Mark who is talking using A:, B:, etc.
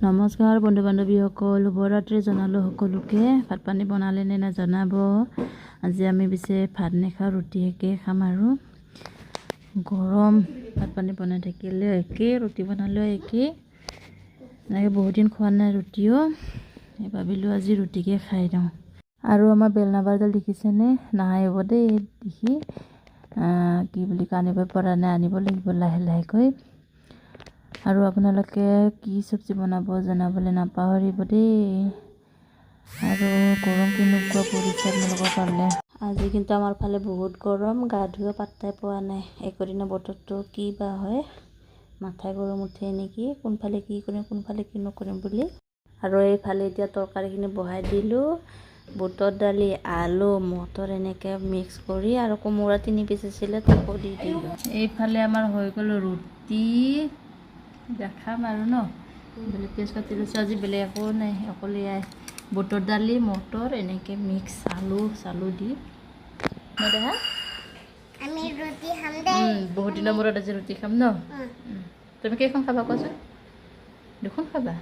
A: নমস্কাৰ বন্ধু বান্ধৱীসকল, শুভৰাত্ৰি জনালোঁ সকলোকে। ভাত পানী বনালে নে জনাব। আজি আমি পিছে ভাত নেখাওঁ, ৰুটি একে খাম আৰু গৰম ভাত পানী বনাই থাকিলেও একেই, ৰুটি বনালেও একেই। এনেকৈ বহুত দিন খোৱা নাই ৰুটিও, ভাবিলোঁ আজি ৰুটিকে খাই দিওঁ। আৰু আমাৰ বেলনাবাৰডাল দেখিছেনে? নাহাঁহিব দেই দেখি, কি বুলি আনিব পৰা নাই, আনিব লাগিব লাহে লাহেকৈ। আৰু আপোনালোকে কি চব্জি বনাব জনাবলৈ নাপাহৰিব দেই। আৰু গৰম কেনেকুৱা পৰিছে আপোনালোকৰ ফালে। আজি কিন্তু আমাৰ ফালে বহুত গৰম, গা ধুব পাত্তাই পোৱা নাই। একদিনৰ বতৰটো কি বা হয়, মাথাই গৰম উঠে নেকি, কোনফালে কি কৰিম কোনফালে কি নকৰিম বুলি। আৰু এইফালে এতিয়া তৰকাৰীখিনি বহাই দিলোঁ, বুটৰ দালি, আলু, মটৰ এনেকৈ মিক্স কৰি, আৰু কোমোৰা 3 পিচ আছিলে তাকো দি দিলোঁ। এইফালে আমাৰ হৈ গ'ল ৰুটি, দেখাম আৰু ন। বেলেগ পিঁয়াজ কাটি লৈছোঁ, আজি বেলেগ একো নাই, অকলে বুটৰ দালি, মটৰ এনেকৈ মিক্স আলু চালু দি।
B: আমি ৰুটি খাম দেই।
A: বহুত দিনৰ মূৰত আজি ৰুটি খাম ন। তুমি কেইখন খাবা কোৱাচোন? 2খন খাবা।